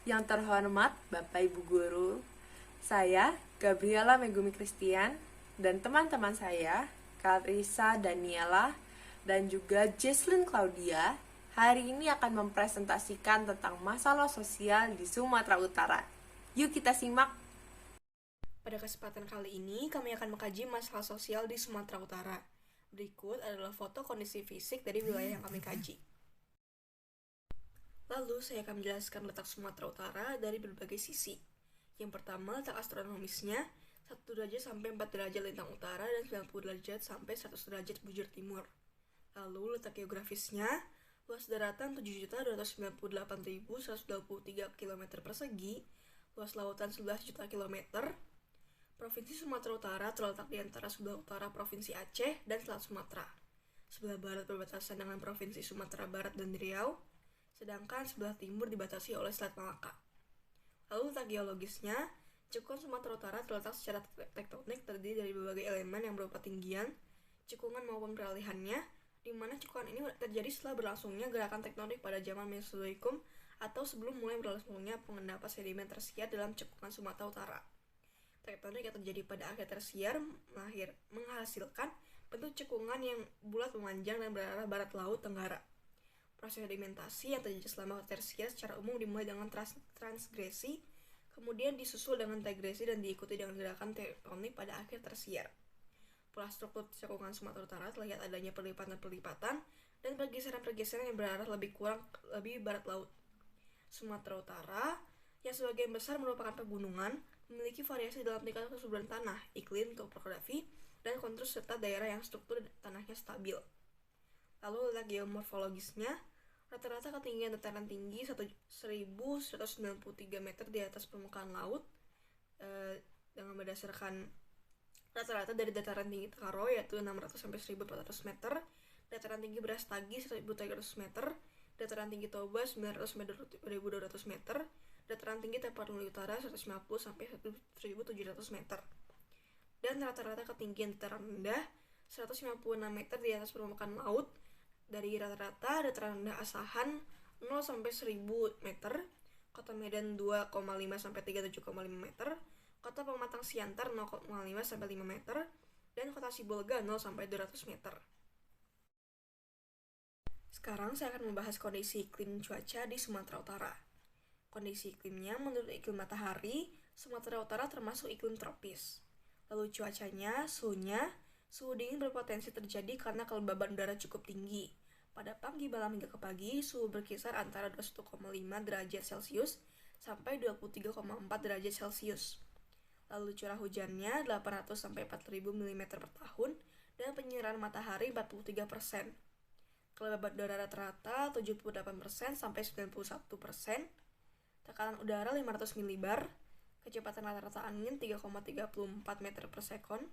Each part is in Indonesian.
Yang terhormat Bapak Ibu Guru, saya Gabriela Megumi Christian dan teman-teman saya, Clarissa Daniela dan juga Jesslyn Claudia, hari ini akan mempresentasikan tentang masalah sosial di Sumatera Utara. Yuk kita simak. Pada kesempatan kali ini, kami akan mengkaji masalah sosial di Sumatera Utara. Berikut adalah foto kondisi fisik dari wilayah yang kami kaji. Lalu, saya akan menjelaskan letak Sumatera Utara dari berbagai sisi. Yang pertama, letak astronomisnya, 1 derajat sampai 4 derajat lintang utara dan 90 derajat sampai 100 derajat bujur timur. Lalu, letak geografisnya, luas daratan 7.298.123 km persegi, luas lautan 11 juta km. Provinsi Sumatera Utara terletak di antara sebelah utara Provinsi Aceh dan Selat Sumatera. Sebelah barat berbatasan dengan Provinsi Sumatera Barat dan Riau, sedangkan sebelah timur dibatasi oleh Selat Malaka. Lalu letak geologisnya, cekukan Sumatera Utara terletak secara tektonik terdiri dari berbagai elemen yang berupa tinggian, cekungan maupun peralihannya, di mana cekukan ini terjadi setelah berlangsungnya gerakan tektonik pada zaman Mesozoikum atau sebelum mulai berlangsungnya pengendapan sedimen tersier dalam cekungan Sumatera Utara. Tektonik yang terjadi pada akhir tersier menghasilkan bentuk cekungan yang bulat memanjang dan berarah barat laut tenggara. Proses sedimentasi yang terjadi selama tersier secara umum dimulai dengan transgresi, kemudian disusul dengan degresi dan diikuti dengan gerakan tektonik pada akhir tersier. Pola struktur cekungan Sumatera Utara terlihat adanya perlipatan-perlipatan dan pergeseran-pergeseran yang berarah lebih barat laut. Sumatera Utara, yang sebagian besar merupakan pegunungan, memiliki variasi dalam tingkat kesuburan tanah, iklim, topografi, dan kontur serta daerah yang struktur tanahnya stabil. Lalu letak geomorfologisnya, rata-rata ketinggian dataran tinggi 1.193 meter di atas permukaan laut, dengan berdasarkan rata-rata dari dataran tinggi Karo yaitu 600 sampai 1.400 meter, dataran tinggi Brastagi 1.300 meter, dataran tinggi Toba 900 sampai 1.200 meter, dataran tinggi Tapanuli Utara 150 sampai 1.700 meter. Dan rata-rata ketinggian dataran rendah 156 meter di atas permukaan laut. Dari rata-rata dataran rendah Asahan 0 sampai 1000 meter, Kota Medan 2,5 sampai 37,5 meter, Kota Pematang Siantar 0,5 sampai 5 meter, dan Kota Sibolga 0 sampai 200 meter. Sekarang saya akan membahas kondisi iklim cuaca di Sumatera Utara. Kondisi iklimnya menurut iklim matahari, Sumatera Utara termasuk iklim tropis. Lalu cuacanya, suhu dingin berpotensi terjadi karena kelembaban udara cukup tinggi. Pada pagi, malam hingga ke pagi, suhu berkisar antara 21,5 derajat Celcius sampai 23,4 derajat Celcius. Lalu curah hujannya 800 sampai 4.000 mm per tahun dan penyinaran matahari 43%. Kelembaban udara rata-rata 78% sampai 91%. Tekanan udara 500 milibar, kecepatan rata-rata angin 3,34 meter per sekon,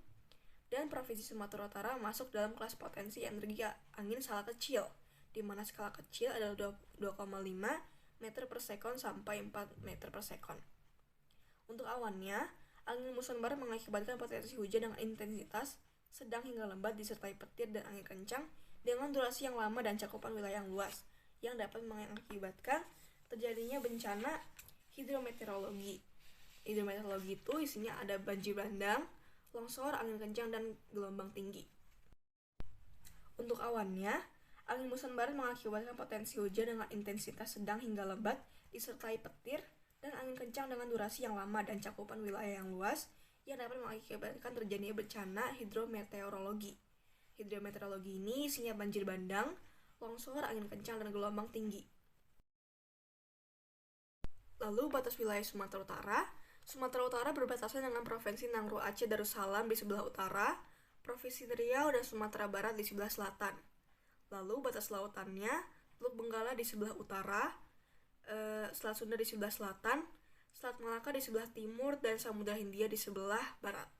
dan Provinsi Sumatera Utara masuk dalam kelas potensi energi angin skala kecil, di mana skala kecil adalah 2,5 meter per sekon sampai 4 meter per sekon. Untuk awannya, angin muson barat mengakibatkan potensi hujan dengan intensitas sedang hingga lebat disertai petir dan angin kencang dengan durasi yang lama dan cakupan wilayah yang luas, yang dapat mengakibatkan terjadinya bencana hidrometeorologi. Hidrometeorologi itu isinya ada banjir bandang, longsor, angin kencang, dan gelombang tinggi. Untuk awannya, angin muson barat mengakibatkan potensi hujan dengan intensitas sedang hingga lebat disertai petir dan angin kencang dengan durasi yang lama dan cakupan wilayah yang luas yang dapat mengakibatkan terjadinya bencana hidrometeorologi. Hidrometeorologi ini isinya banjir bandang, longsor, angin kencang, dan gelombang tinggi. Lalu batas wilayah Sumatera Utara. Sumatera Utara berbatasan dengan Provinsi Nangro Aceh Darussalam di sebelah utara, Provinsi Riau dan Sumatera Barat di sebelah selatan. Lalu batas lautannya, Teluk Benggala di sebelah utara, Selat Sunda di sebelah selatan, Selat Malaka di sebelah timur, dan Samudra Hindia di sebelah barat.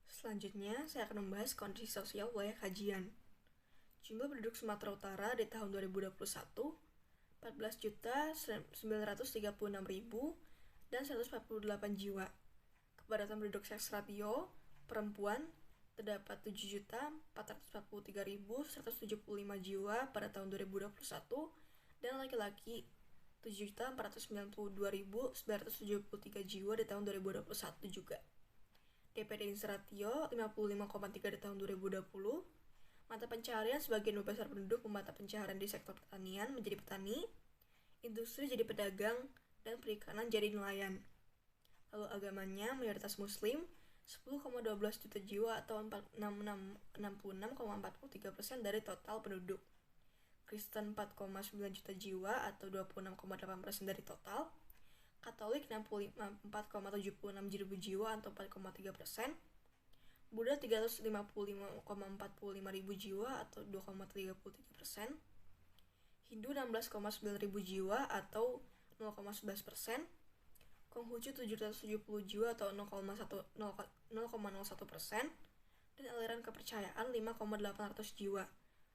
Selanjutnya, saya akan membahas kondisi sosial wilayah kajian. Jumlah penduduk Sumatera Utara di tahun 2021 14.936.000 dan 148 jiwa. Kepadatan penduduk seks ratio perempuan terdapat 7.443.175 jiwa pada tahun 2021 dan laki-laki 7.492.973 jiwa di tahun 2021 juga. DPD Inseratio 55,3 di tahun 2020. Mata pencaharian sebagian besar penduduk mata pencaharian di sektor pertanian menjadi petani, industri jadi pedagang, dan perikanan jadi nelayan. Lalu agamanya mayoritas muslim 10,12 juta jiwa atau 66,43% dari total penduduk. Kristen 4,9 juta jiwa atau 26,8% dari total. Katolik 64,76 ribu jiwa atau 4,3%. Buddha 355,45 ribu jiwa atau 2,33%. Hindu 16,9 ribu jiwa atau 0,11%. Konghucu 770 jiwa atau 0,01%. Dan aliran kepercayaan 5,800 jiwa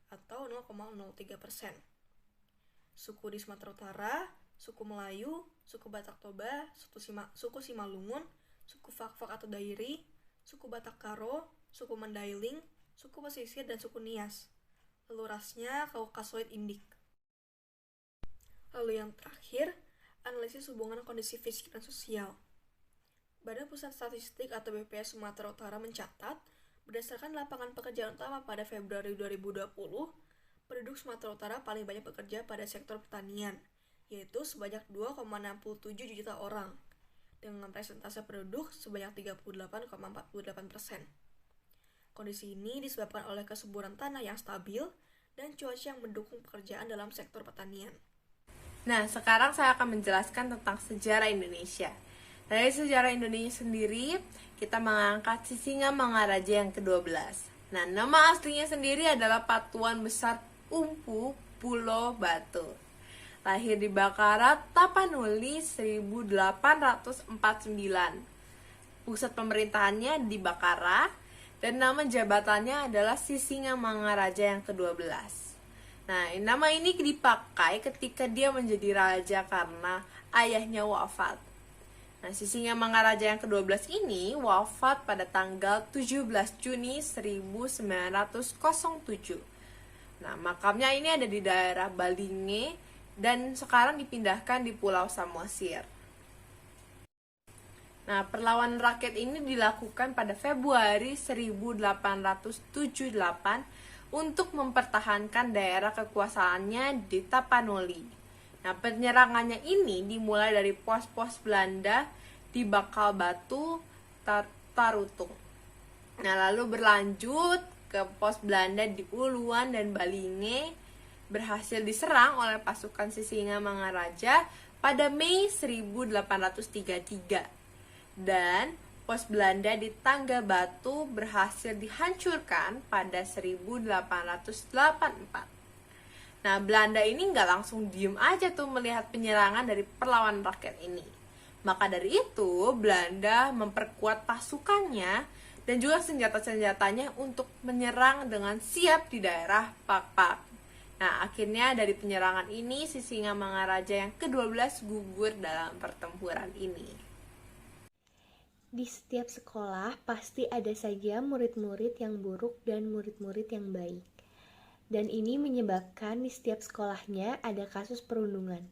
atau 0,03%. Suku di Sumatera Utara, suku Melayu, suku Batak Toba, suku Simalungun, suku Fak-Fak atau Dairi, suku Batak Karo, suku Mandailing, suku Pesisir, dan suku Nias. Lalu rasnya Kaukasoid Indik. Lalu yang terakhir, analisis hubungan kondisi fisik dan sosial. Badan Pusat Statistik atau BPS Sumatera Utara mencatat, berdasarkan lapangan pekerjaan utama pada Februari 2020, penduduk Sumatera Utara paling banyak bekerja pada sektor pertanian, yaitu sebanyak 2,67 juta orang, dengan persentase penduduk sebanyak 38,48%. Kondisi ini disebabkan oleh kesuburan tanah yang stabil dan cuaca yang mendukung pekerjaan dalam sektor pertanian. Nah, sekarang saya akan menjelaskan tentang sejarah Indonesia. Dari sejarah Indonesia sendiri, kita mengangkat Sisingamangaraja yang ke-12. Nah, nama aslinya sendiri adalah Patuan Besar Umpu Pulau Batu. Lahir di Bakara, Tapanuli 1849. Pusat pemerintahannya di Bakara, dan nama jabatannya adalah Sisingamangaraja yang ke-12. Nah, nama ini dipakai ketika dia menjadi raja karena ayahnya wafat. Nah, Sisingamangaraja yang ke-12 ini wafat pada tanggal 17 Juni 1907. Nah, makamnya ini ada di daerah Balinge dan sekarang dipindahkan di Pulau Samosir. Nah, perlawanan rakyat ini dilakukan pada Februari 1878 untuk mempertahankan daerah kekuasaannya di Tapanuli. Nah, penyerangannya ini dimulai dari pos-pos Belanda di Bakal Batu, Tarutung. Nah, lalu berlanjut ke pos Belanda di Uluan dan Balinge, berhasil diserang oleh pasukan Sisingamangaraja pada Mei 1833. Dan pos Belanda di Tangga Batu berhasil dihancurkan pada 1884. Nah, Belanda ini nggak langsung diem aja tuh melihat penyerangan dari perlawanan rakyat ini. Maka dari itu, Belanda memperkuat pasukannya dan juga senjata-senjatanya untuk menyerang dengan siap di daerah Pak-Pak. Nah, akhirnya dari penyerangan ini, Sisingamangaraja yang ke-12 gugur dalam pertempuran ini. Di setiap sekolah pasti ada saja murid-murid yang buruk dan murid-murid yang baik. Dan ini menyebabkan di setiap sekolahnya ada kasus perundungan.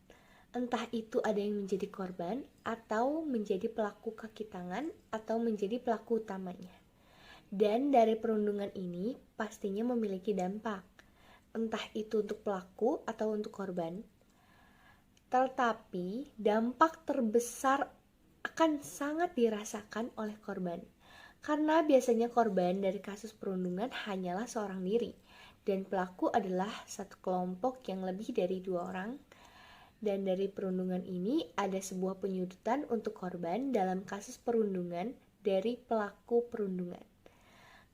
Entah itu ada yang menjadi korban, atau menjadi pelaku kaki tangan, atau menjadi pelaku utamanya. Dan dari perundungan ini pastinya memiliki dampak. Entah itu untuk pelaku atau untuk korban. Tetapi dampak terbesar akan sangat dirasakan oleh korban, karena biasanya korban dari kasus perundungan hanyalah seorang diri, dan pelaku adalah satu kelompok yang lebih dari 2 orang. Dan dari perundungan ini ada sebuah penyudutan untuk korban dalam kasus perundungan dari pelaku perundungan.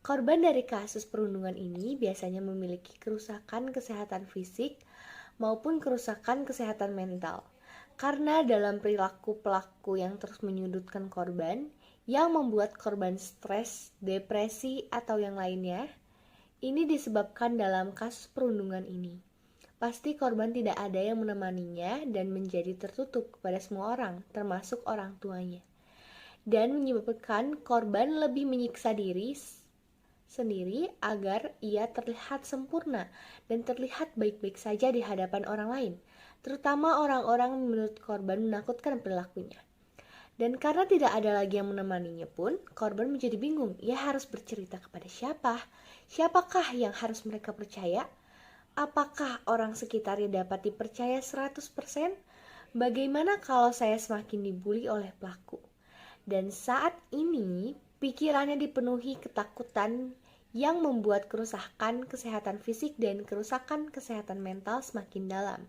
Korban dari kasus perundungan ini biasanya memiliki kerusakan kesehatan fisik maupun kerusakan kesehatan mental. Karena dalam perilaku pelaku yang terus menyudutkan korban, yang membuat korban stres, depresi, atau yang lainnya, ini disebabkan dalam kasus perundungan ini. Pasti korban tidak ada yang menemaninya dan menjadi tertutup kepada semua orang, termasuk orang tuanya. Dan menyebabkan korban lebih menyiksa diri sendiri agar ia terlihat sempurna dan terlihat baik-baik saja di hadapan orang lain. terutama orang-orang menurut korban menakutkan perilakunya. Dan karena tidak ada lagi yang menemaninya pun, korban menjadi bingung. Ia harus bercerita kepada siapa? Siapakah yang harus mereka percaya? Apakah orang sekitarnya dapat dipercaya 100%? Bagaimana kalau saya semakin dibully oleh pelaku? Dan saat ini, pikirannya dipenuhi ketakutan yang membuat kerusakan kesehatan fisik dan kerusakan kesehatan mental semakin dalam.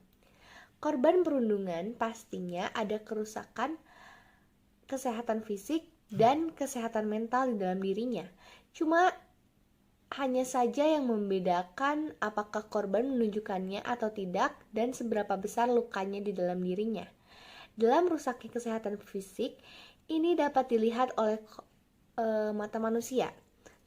Korban perundungan pastinya ada kerusakan kesehatan fisik dan kesehatan mental di dalam dirinya. Cuma hanya saja yang membedakan apakah korban menunjukkannya atau tidak dan seberapa besar lukanya di dalam dirinya. Dalam rusaknya kesehatan fisik, ini dapat dilihat oleh mata manusia.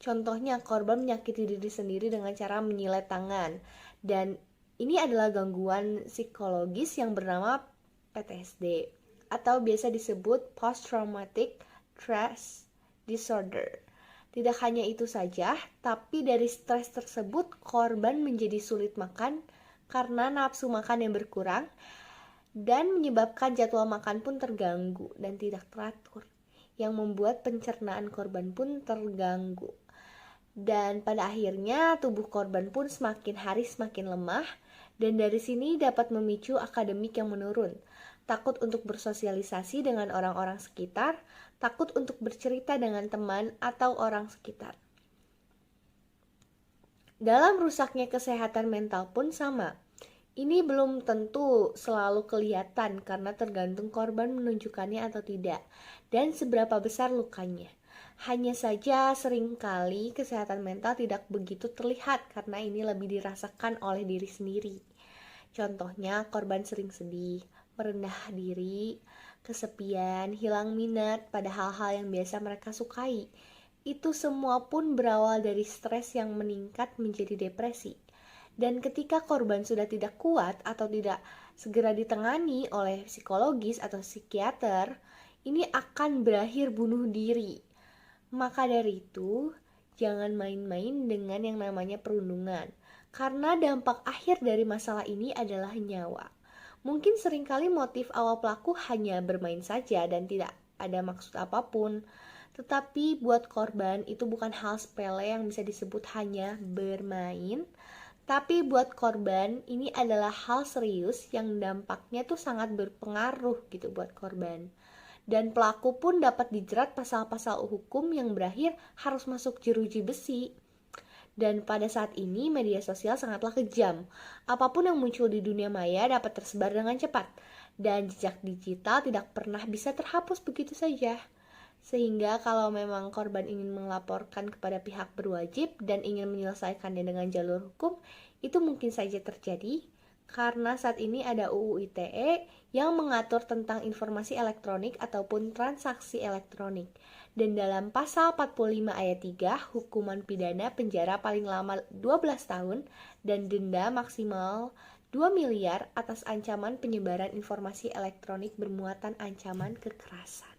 Contohnya, korban menyakiti diri sendiri dengan cara menyilet tangan. Dan ini adalah gangguan psikologis yang bernama PTSD atau biasa disebut Post Traumatic Stress Disorder. Tidak hanya itu saja, tapi dari stres tersebut korban menjadi sulit makan karena nafsu makan yang berkurang dan menyebabkan jadwal makan pun terganggu dan tidak teratur, yang membuat pencernaan korban pun terganggu. Dan pada akhirnya tubuh korban pun semakin hari semakin lemah, dan dari sini dapat memicu akademik yang menurun, takut untuk bersosialisasi dengan orang-orang sekitar, takut untuk bercerita dengan teman atau orang sekitar. Dalam rusaknya kesehatan mental pun sama. Ini belum tentu selalu kelihatan karena tergantung korban menunjukkannya atau tidak, dan seberapa besar lukanya. Hanya saja seringkali kesehatan mental tidak begitu terlihat karena ini lebih dirasakan oleh diri sendiri. Contohnya, korban sering sedih, merendah diri, kesepian, hilang minat pada hal-hal yang biasa mereka sukai. Itu semua pun berawal dari stres yang meningkat menjadi depresi. Dan ketika korban sudah tidak kuat atau tidak segera ditangani oleh psikologis atau psikiater, ini akan berakhir bunuh diri. Maka dari itu, jangan main-main dengan yang namanya perundungan, karena dampak akhir dari masalah ini adalah nyawa. Mungkin seringkali motif awal pelaku hanya bermain saja dan tidak ada maksud apapun. Tetapi buat korban itu bukan hal sepele yang bisa disebut hanya bermain. Tapi buat korban ini adalah hal serius yang dampaknya tuh sangat berpengaruh gitu buat korban. Dan pelaku pun dapat dijerat pasal-pasal hukum yang berakhir harus masuk jeruji besi. Dan pada saat ini media sosial sangatlah kejam. Apapun yang muncul di dunia maya dapat tersebar dengan cepat. Dan jejak digital tidak pernah bisa terhapus begitu saja. Sehingga kalau memang korban ingin melaporkan kepada pihak berwajib dan ingin menyelesaikannya dengan jalur hukum, itu mungkin saja terjadi. Karena saat ini ada UU ITE yang mengatur tentang informasi elektronik ataupun transaksi elektronik. Dan dalam pasal 45 ayat 3, hukuman pidana penjara paling lama 12 tahun dan denda maksimal 2 miliar atas ancaman penyebaran informasi elektronik bermuatan ancaman kekerasan.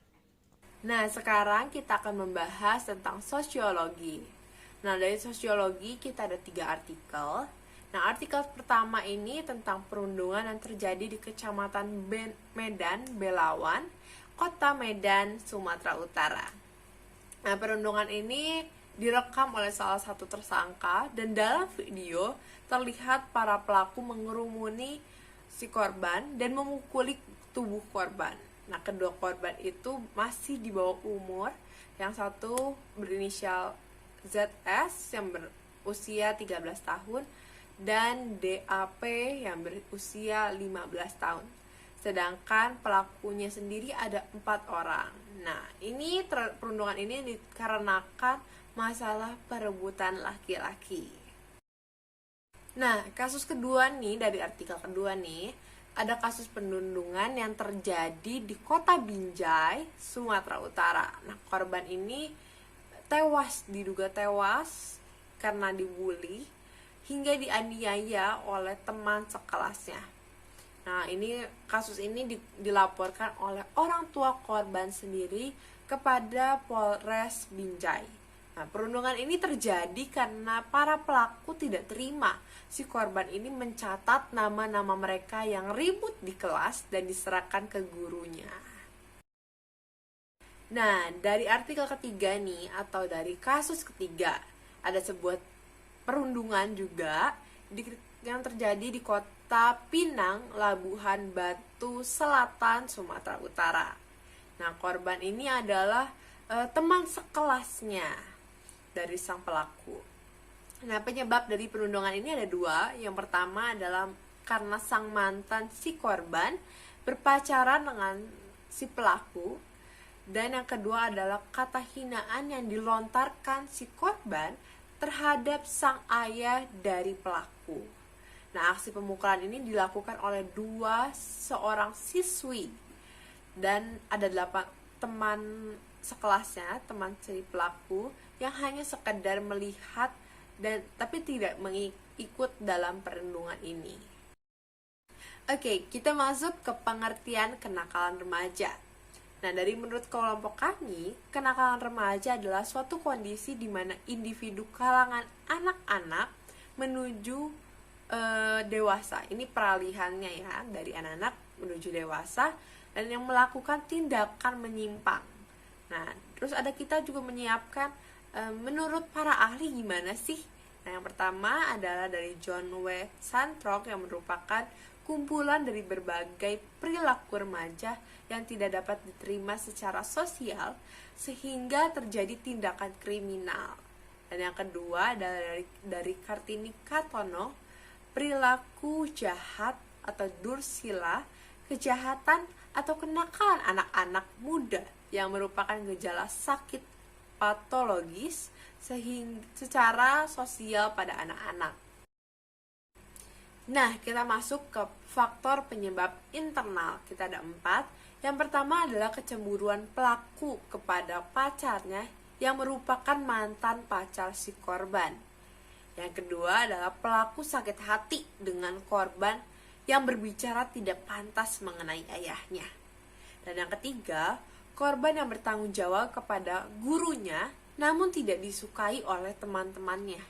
Nah, sekarang kita akan membahas tentang sosiologi. Nah, dari sosiologi kita ada 3 artikel. Nah, artikel pertama ini tentang perundungan yang terjadi di Kecamatan Medan, Belawan, Kota Medan, Sumatera Utara. Nah, perundungan ini direkam oleh salah satu tersangka dan dalam video terlihat para pelaku mengerumuni si korban dan memukuli tubuh korban. Nah, kedua korban itu masih di bawah umur. Yang satu berinisial ZS yang berusia 13 tahun dan DAP yang berusia 15 tahun. Sedangkan pelakunya sendiri ada 4 orang. Nah, ini perundungan ini dikarenakan masalah perebutan laki-laki. Nah, kasus kedua nih, dari artikel kedua nih, ada kasus perundungan yang terjadi di Kota Binjai, Sumatera Utara. Nah, korban ini diduga tewas karena dibully hingga dianiaya oleh teman sekelasnya. Nah, kasus ini dilaporkan oleh orang tua korban sendiri kepada Polres Binjai. Nah, perundungan ini terjadi karena para pelaku tidak terima si korban ini mencatat nama-nama mereka yang ribut di kelas dan diserahkan ke gurunya. Nah, dari artikel ketiga nih, atau dari kasus ketiga, ada sebuah perundungan juga yang terjadi di kota Pinang, Labuhan Batu Selatan, Sumatera Utara. Nah, korban ini adalah teman sekelasnya dari sang pelaku. Nah, penyebab dari perundungan ini ada dua. Yang pertama adalah karena sang mantan si korban berpacaran dengan si pelaku, dan yang kedua adalah kata hinaan yang dilontarkan si korban terhadap sang ayah dari pelaku. Nah, aksi pemukulan ini dilakukan oleh seorang siswi dan ada 8 teman sekelasnya, teman si pelaku, yang hanya sekedar melihat dan tapi tidak mengikut dalam perundungan ini. Oke, kita masuk ke pengertian kenakalan remaja. Nah, dari menurut kelompok kami, kenakalan remaja adalah suatu kondisi di mana individu kalangan anak-anak menuju dewasa. Ini peralihannya ya, dari anak-anak menuju dewasa, dan yang melakukan tindakan menyimpang. Nah, terus kita juga menyiapkan menurut para ahli gimana sih? Nah, yang pertama adalah dari John W. Santrok yang merupakan kumpulan dari berbagai perilaku remaja yang tidak dapat diterima secara sosial sehingga terjadi tindakan kriminal. Dan yang kedua adalah dari Kartini Katono, perilaku jahat atau dursila, kejahatan atau kenakalan anak-anak muda yang merupakan gejala sakit patologis secara sosial pada anak-anak. Nah, kita masuk ke faktor penyebab internal. Kita ada 4. Yang pertama adalah kecemburuan pelaku kepada pacarnya yang merupakan mantan pacar si korban. Yang kedua adalah pelaku sakit hati dengan korban yang berbicara tidak pantas mengenai ayahnya. Dan yang ketiga, korban yang bertanggung jawab kepada gurunya namun tidak disukai oleh teman-temannya.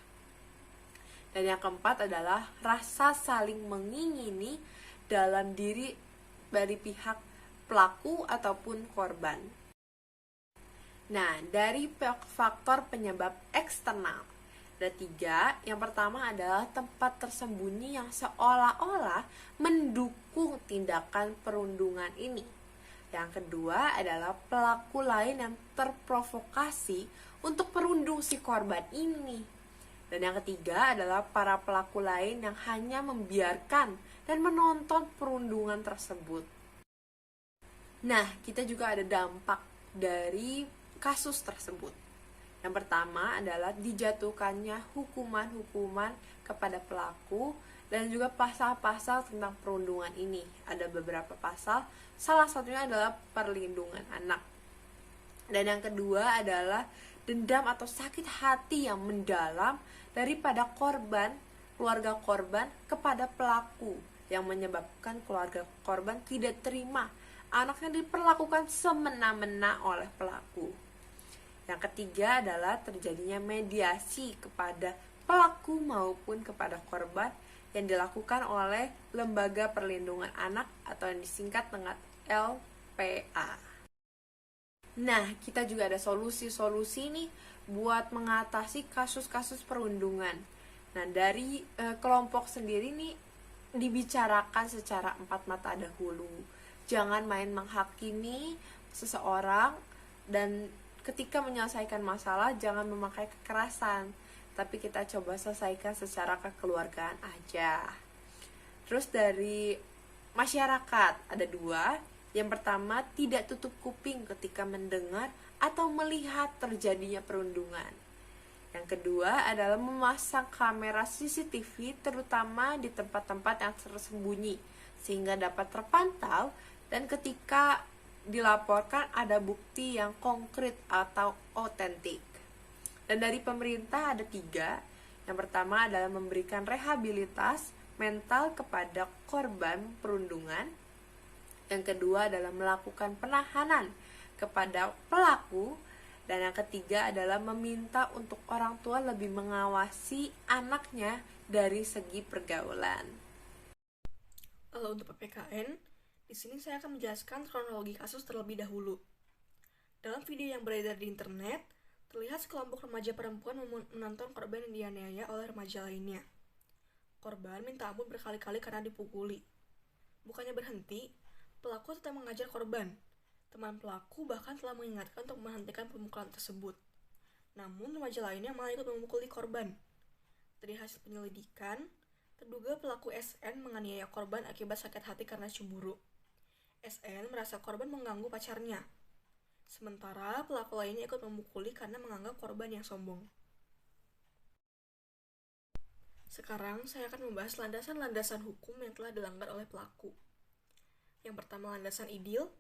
Dan yang keempat adalah rasa saling mengingini dalam diri dari pihak pelaku ataupun korban. Nah, dari faktor penyebab eksternal ada 3. Yang pertama adalah tempat tersembunyi yang seolah-olah mendukung tindakan perundungan ini. Yang kedua adalah pelaku lain yang terprovokasi untuk perundung si korban ini. Dan yang ketiga adalah para pelaku lain yang hanya membiarkan dan menonton perundungan tersebut. Nah, kita juga ada dampak dari kasus tersebut. Yang pertama adalah dijatuhkannya hukuman-hukuman kepada pelaku dan juga pasal-pasal tentang perundungan ini. Ada beberapa pasal, salah satunya adalah perlindungan anak. Dan yang kedua adalah dendam atau sakit hati yang mendalam daripada keluarga korban kepada pelaku, yang menyebabkan keluarga korban tidak terima anaknya diperlakukan semena-mena oleh pelaku. Yang ketiga adalah terjadinya mediasi kepada pelaku maupun kepada korban yang dilakukan oleh Lembaga Perlindungan Anak atau yang disingkat dengan LPA. Nah, kita juga ada solusi-solusi nih buat mengatasi kasus-kasus perundungan. Nah, dari kelompok sendiri nih dibicarakan secara 4 mata dahulu. Jangan main menghakimi seseorang, dan ketika menyelesaikan masalah jangan memakai kekerasan, tapi kita coba selesaikan secara kekeluargaan aja. Terus dari masyarakat ada 2. Yang pertama, tidak tutup kuping ketika mendengar atau melihat terjadinya perundungan. Yang kedua adalah memasang kamera CCTV terutama di tempat-tempat yang tersembunyi sehingga dapat terpantau, dan ketika dilaporkan ada bukti yang konkret atau otentik. Dan dari pemerintah ada 3. Yang pertama adalah memberikan rehabilitas mental kepada korban perundungan. Yang kedua adalah melakukan penahanan kepada pelaku. Dan yang ketiga adalah meminta untuk orang tua lebih mengawasi anaknya dari segi pergaulan. Lalu untuk PPKN, di sini saya akan menjelaskan kronologi kasus terlebih dahulu. Dalam video yang beredar di internet, terlihat sekelompok remaja perempuan menonton korban yang dianiaya oleh remaja lainnya. Korban minta ampun berkali-kali karena dipukuli. Bukannya berhenti, pelaku tetap mengajar korban. Teman pelaku bahkan telah mengingatkan untuk menghentikan pemukulan tersebut. Namun remaja lainnya malah ikut memukuli korban. Dari hasil penyelidikan, terduga pelaku SN menganiaya korban akibat sakit hati karena cemburu. SN merasa korban mengganggu pacarnya. Sementara pelaku lainnya ikut memukuli karena menganggap korban yang sombong. Sekarang saya akan membahas landasan-landasan hukum yang telah dilanggar oleh pelaku. Yang pertama, landasan ideal.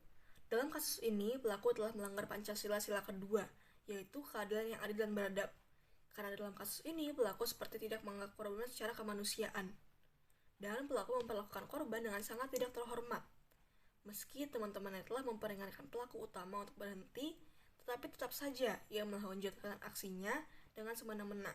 Dalam kasus ini, pelaku telah melanggar Pancasila sila kedua, yaitu keadilan yang adil dan beradab. Karena dalam kasus ini, pelaku seperti tidak menganggap korban secara kemanusiaan. Dan pelaku memperlakukan korban dengan sangat tidak terhormat. Meski teman-temannya telah memperingatkan pelaku utama untuk berhenti, tetapi tetap saja ia melanjutkan aksinya dengan semena-mena.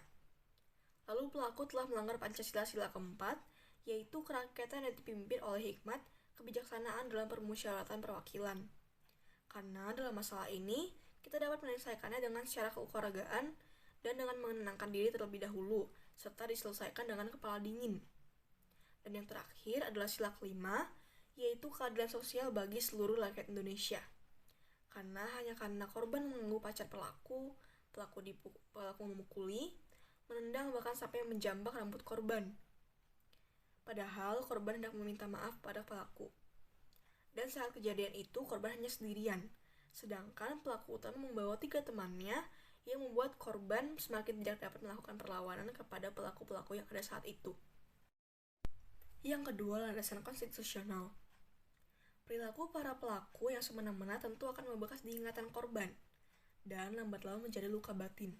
Lalu pelaku telah melanggar Pancasila sila keempat, yaitu kerakyatan yang dipimpin oleh hikmat, kebijaksanaan dalam permusyawaratan perwakilan. Karena dalam masalah ini, kita dapat menyelesaikannya dengan secara kekeluargaan dan dengan menenangkan diri terlebih dahulu, serta diselesaikan dengan kepala dingin. Dan yang terakhir adalah sila kelima, yaitu keadilan sosial bagi seluruh rakyat Indonesia. Hanya karena korban mengganggu pacar pelaku memukuli, menendang bahkan sampai menjambak rambut korban. Padahal korban hendak meminta maaf pada pelaku. Dan saat kejadian itu korban hanya sendirian, sedangkan pelaku utama membawa 3 temannya yang membuat korban semakin tidak dapat melakukan perlawanan kepada pelaku-pelaku yang ada saat itu. Yang kedua, landasan konstitusional. Perilaku para pelaku yang semena-mena tentu akan membekas di ingatan korban, dan lambat laun menjadi luka batin.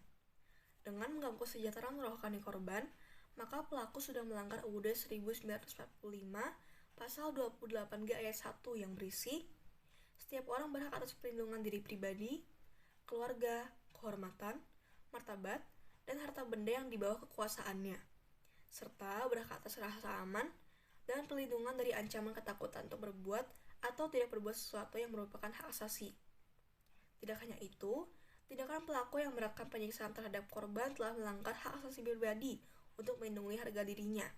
Dengan mengganggu kesejahteraan rohani korban, maka pelaku sudah melanggar UUD 1945 Pasal 28G ayat 1 yang berisi, setiap orang berhak atas perlindungan diri pribadi, keluarga, kehormatan, martabat, dan harta benda yang di bawah kekuasaannya, serta berhak atas rasa aman dan perlindungan dari ancaman ketakutan untuk berbuat atau tidak berbuat sesuatu yang merupakan hak asasi. Tidak hanya itu, tindakan pelaku yang melakukan penyiksaan terhadap korban telah melanggar hak asasi pribadi untuk melindungi harga dirinya,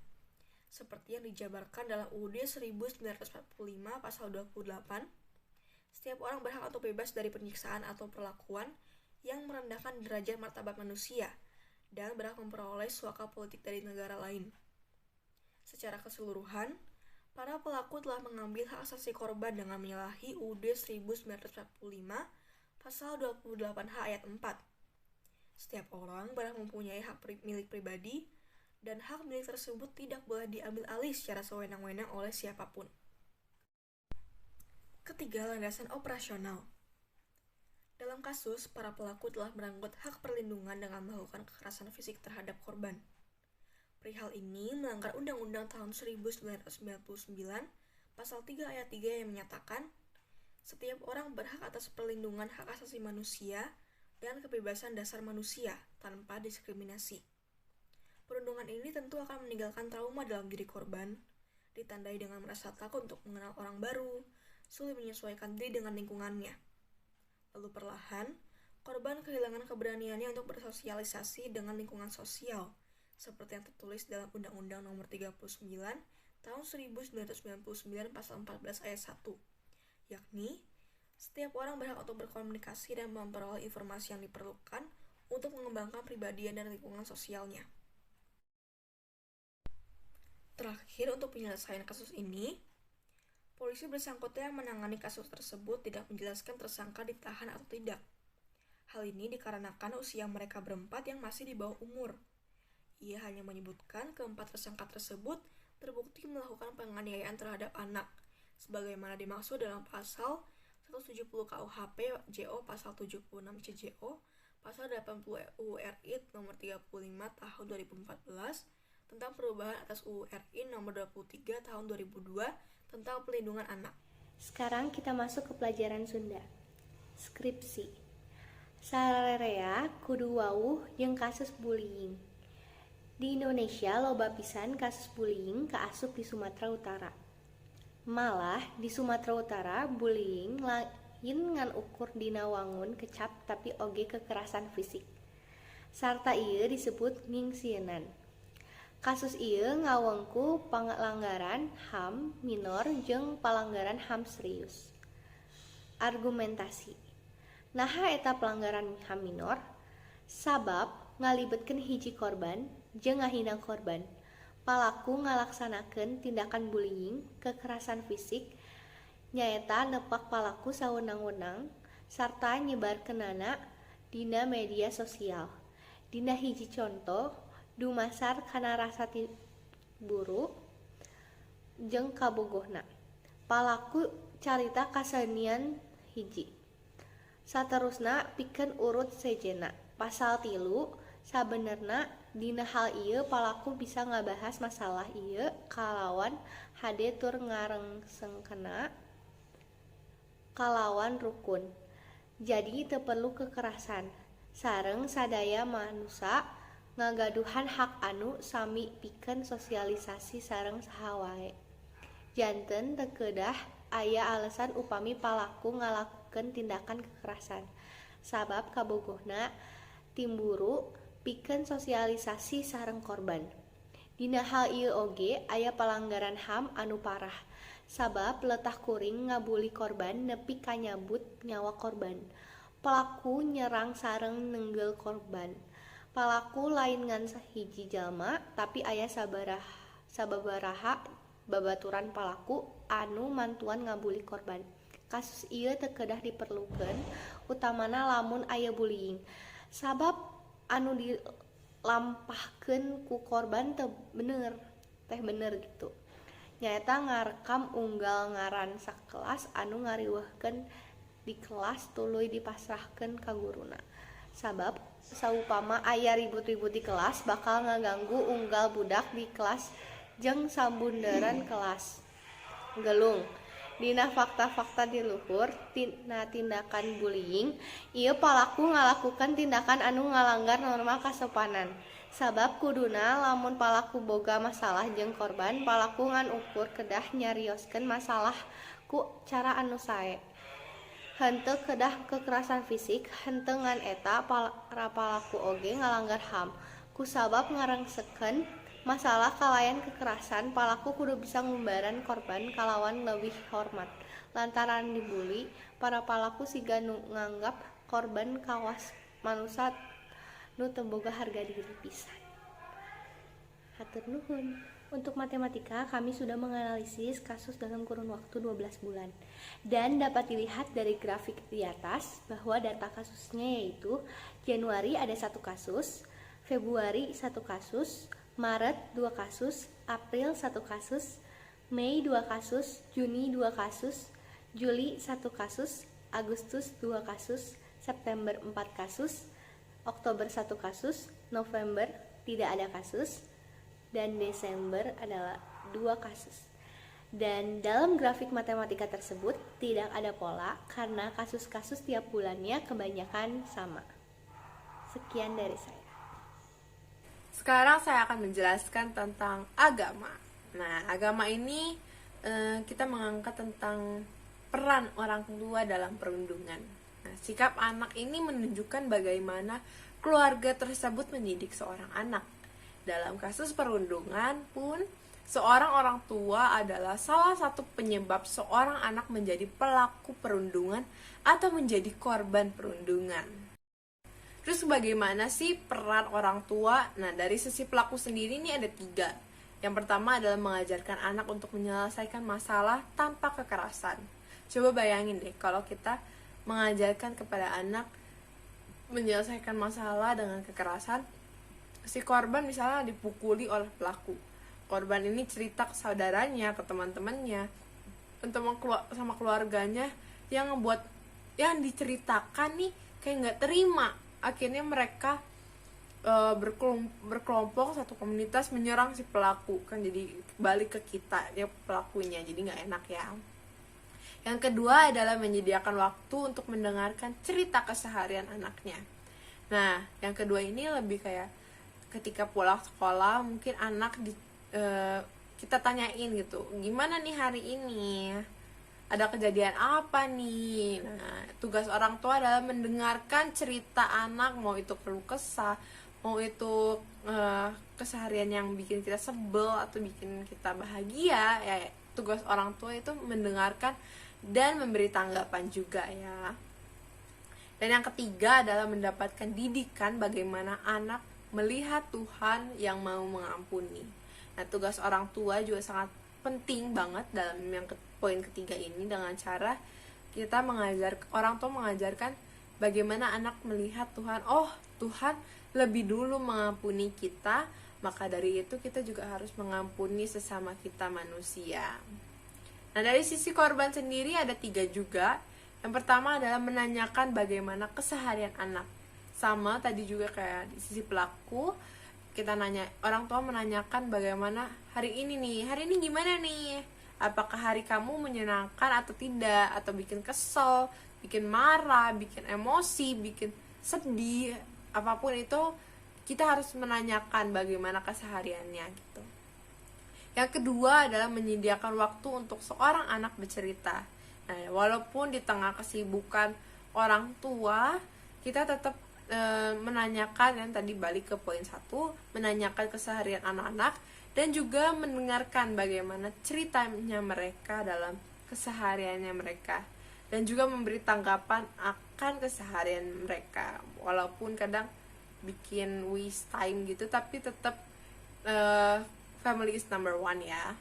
seperti yang dijabarkan dalam UUD 1945 Pasal 28. Setiap orang berhak untuk bebas dari penyiksaan atau perlakuan yang merendahkan derajat martabat manusia dan berhak memperoleh suaka politik dari negara lain. Secara keseluruhan, para pelaku telah mengambil hak asasi korban dengan menyalahi UUD 1945 Pasal 28H ayat 4. Setiap orang berhak mempunyai hak milik pribadi, dan hak milik tersebut tidak boleh diambil alih secara sewenang-wenang oleh siapapun. Ketiga, landasan operasional. Dalam kasus, para pelaku telah merenggut hak perlindungan dengan melakukan kekerasan fisik terhadap korban. Perihal ini melanggar Undang-Undang tahun 1999, Pasal 3 ayat 3 yang menyatakan, setiap orang berhak atas perlindungan hak asasi manusia dan kebebasan dasar manusia tanpa diskriminasi. Perundungan ini tentu akan meninggalkan trauma dalam diri korban, ditandai dengan merasa takut untuk mengenal orang baru, sulit menyesuaikan diri dengan lingkungannya. Lalu perlahan, korban kehilangan keberaniannya untuk bersosialisasi dengan lingkungan sosial, seperti yang tertulis dalam Undang-Undang Nomor 39 Tahun 1999 Pasal 14 Ayat 1, yakni setiap orang berhak untuk berkomunikasi dan memperoleh informasi yang diperlukan untuk mengembangkan pribadian dan lingkungan sosialnya. Terakhir, untuk penyelesaian kasus ini, polisi bersangkutan yang menangani kasus tersebut tidak menjelaskan tersangka ditahan atau tidak. Hal ini dikarenakan usia mereka berempat yang masih di bawah umur. Ia hanya menyebutkan keempat tersangka tersebut terbukti melakukan penganiayaan terhadap anak, sebagaimana dimaksud dalam pasal 170 KUHP JO Pasal 76 CJO, Pasal 80 UU RI Nomor 35 Tahun 2014, tentang perubahan atas UU RI Nomor 23 Tahun 2002 tentang pelindungan anak. Sekarang kita masuk ke pelajaran Sunda. Skripsi. Sararea kudu wauh jeung kasus bullying. Di Indonesia loba pisan kasus bullying kaasup di Sumatera Utara. Malah di Sumatera Utara bullying lain ngan ukur dina wangun kecap tapi oge kekerasan fisik. Sarta ieu disebut ngingsienan. Kasus ieu ngawengku pelanggaran HAM minor jeung pelanggaran HAM serius. Argumentasi. Naha eta pelanggaran HAM minor? Sabab ngalibetkeun hiji korban jeung ngahina korban. Palaku ngalaksanakeun tindakan bullying, kekerasan fisik, nyaeta nepak palaku sawenang-wenang sarta nyebarkeunana dina media sosial. Dina hiji contoh, dumasar kana rasa buru jeung kabogohna. Palaku carita kasenian hiji. Saterusna pikeun urut sejena. Pasal 3 sabenerna dina hal ieu palaku bisa ngabahas masalah ieu kalawan hade tur ngarengsengkeuna kalawan rukun. Jadi teu perlu kekerasan. Sareng sadaya manusa ngagaduhan hak anu sami pikeun sosialisasi sareng saha wae. Janten teu kedah aya alasan upami palaku ngalakukeun tindakan kekerasan. Sabab kabogohna timburu pikeun sosialisasi sareng korban. Dina hal ieu oge aya pelanggaran HAM anu parah. Sabab letah kuring ngabuli korban nepi ka nyabut nyawa korban. Pelaku nyerang sareng nenggel korban. Palaku lain ngan sahiji jalma tapi aya sababaraha babaturan palaku anu mantuan ngabuli korban. Kasus ieu teu kedah diperlukeun utamana lamun aya bullying. Sabab anu dilampahkeun ku korban teh bener gitu. Nyaeta ngarekam unggal ngaran sakelas anu ngariweuhkeun di kelas tuluy dipasrahkeun ka guruna. Sabab saupama aya ribut-ribut di kelas bakal ngaganggu unggal budak di kelas jeung sambunderan kelas. Gelung. Dina fakta-fakta di luhur tina tindakan bullying, ieu palaku ngalakukan tindakan anu ngalanggar norma kasopanan. Sabab kuduna lamun palaku boga masalah jeung korban, palaku ngan ukur kedah nyarioskeun masalah ku cara anu sae. Henteu kedah kekerasan fisik, henteu ngan eta para palaku oge ngalanggar HAM. Kusabab ngarengsekeun masalah kalayan kekerasan, palaku kudu bisa ngumbaran korban kalawan leuwih hormat. Lantaran dibully, para palaku siga nu nganggap korban kawas manusa nu teu boga harga diri pisan. Hatur nuhun. Untuk matematika, kami sudah menganalisis kasus dalam kurun waktu 12 bulan. Dan dapat dilihat dari grafik di atas bahwa data kasusnya yaitu Januari ada 1 kasus, Februari 1 kasus, Maret 2 kasus, April 1 kasus, Mei 2 kasus, Juni 2 kasus, Juli 1 kasus, Agustus 2 kasus, September 4 kasus, Oktober 1 kasus, November tidak ada kasus, dan Desember adalah 2 kasus. Dan dalam grafik matematika tersebut tidak ada pola karena kasus-kasus tiap bulannya kebanyakan sama. Sekian dari saya. Sekarang saya akan menjelaskan tentang agama. Nah, agama ini kita mengangkat tentang peran orang tua dalam perundungan. Nah, sikap anak ini menunjukkan bagaimana keluarga tersebut mendidik seorang anak. Dalam kasus perundungan pun, seorang orang tua adalah salah satu penyebab seorang anak menjadi pelaku perundungan atau menjadi korban perundungan. Terus bagaimana sih peran orang tua? Nah, dari sisi pelaku sendiri ini ada 3. Yang pertama adalah mengajarkan anak untuk menyelesaikan masalah tanpa kekerasan. Coba bayangin deh kalau kita mengajarkan kepada anak menyelesaikan masalah dengan kekerasan. Si korban misalnya dipukuli oleh pelaku. Korban ini cerita ke saudaranya, ke teman-temannya, sama keluarganya yang ngebuat, yang diceritakan nih kayak nggak terima. Akhirnya mereka berkelompok satu komunitas menyerang si pelaku, kan jadi balik ke kita ya pelakunya, jadi nggak enak ya. Yang kedua adalah menyediakan waktu untuk mendengarkan cerita keseharian anaknya. Nah, yang kedua ini lebih kayak ketika pulang sekolah mungkin anak kita tanyain gitu, gimana nih hari ini, ada kejadian apa nih. Nah, tugas orang tua adalah mendengarkan cerita anak, mau itu keluh kesah, mau itu keseharian yang bikin kita sebel atau bikin kita bahagia, ya tugas orang tua itu mendengarkan dan memberi tanggapan juga ya. Dan yang ketiga adalah mendapatkan didikan bagaimana anak melihat Tuhan yang mau mengampuni. Nah, tugas orang tua juga sangat penting banget dalam yang poin ketiga ini, dengan cara kita orang tua mengajarkan bagaimana anak melihat Tuhan. Oh, Tuhan lebih dulu mengampuni kita, maka dari itu kita juga harus mengampuni sesama kita manusia. Nah, dari sisi korban sendiri ada 3 juga. Yang pertama adalah menanyakan bagaimana keseharian anak. Sama tadi juga kayak di sisi pelaku, orang tua menanyakan bagaimana hari ini gimana nih? Apakah hari kamu menyenangkan atau tidak, atau bikin kesel, bikin marah, bikin emosi, bikin sedih, apapun itu kita harus menanyakan bagaimana kesehariannya gitu. Yang kedua adalah menyediakan waktu untuk seorang anak bercerita. Nah, walaupun di tengah kesibukan orang tua, kita tetap menanyakan, yang tadi balik ke poin 1, menanyakan keseharian anak-anak dan juga mendengarkan bagaimana ceritanya mereka dalam kesehariannya mereka, dan juga memberi tanggapan akan keseharian mereka. Walaupun kadang bikin waste time gitu, tapi tetap family is number one ya.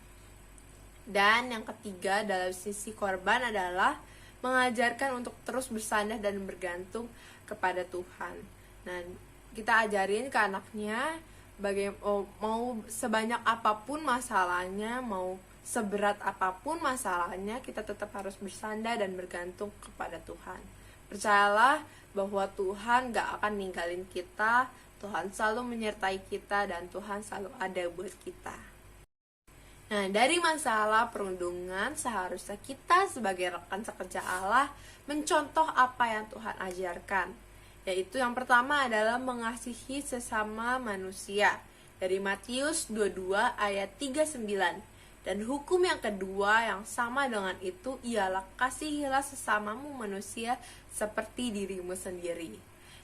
Dan yang ketiga dalam sisi korban adalah mengajarkan untuk terus bersandar dan bergantung kepada Tuhan. Nah, kita ajarin ke anaknya mau sebanyak apapun masalahnya, mau seberat apapun masalahnya, kita tetap harus bersandar dan bergantung kepada Tuhan. Percayalah bahwa Tuhan gak akan ninggalin kita, Tuhan selalu menyertai kita, dan Tuhan selalu ada buat kita. Nah, dari masalah perundungan seharusnya kita sebagai rekan sekerja Allah mencontoh apa yang Tuhan ajarkan. Yaitu yang pertama adalah mengasihi sesama manusia. Dari Matius 22 ayat 39. Dan hukum yang kedua yang sama dengan itu ialah kasihilah sesamamu manusia seperti dirimu sendiri.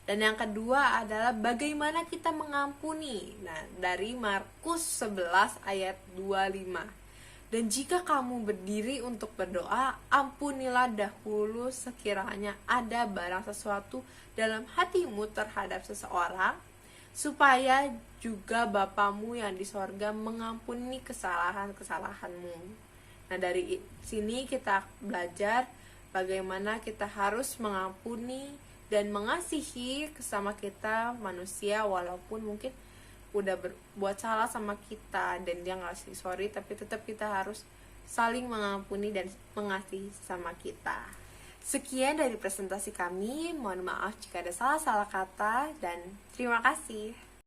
Dan yang kedua adalah bagaimana kita mengampuni. Nah, dari Markus 11 ayat 25. Dan jika kamu berdiri untuk berdoa, ampunilah dahulu sekiranya ada barang sesuatu dalam hatimu terhadap seseorang, supaya juga Bapamu yang di sorga mengampuni kesalahan-kesalahanmu. Nah, dari sini kita belajar bagaimana kita harus mengampuni dan mengasihi sesama kita manusia, walaupun mungkin udah berbuat salah sama kita dan dia ngasih sorry, tapi tetap kita harus saling mengampuni dan mengasihi sama kita. Sekian dari presentasi kami, mohon maaf jika ada salah-salah kata, dan terima kasih.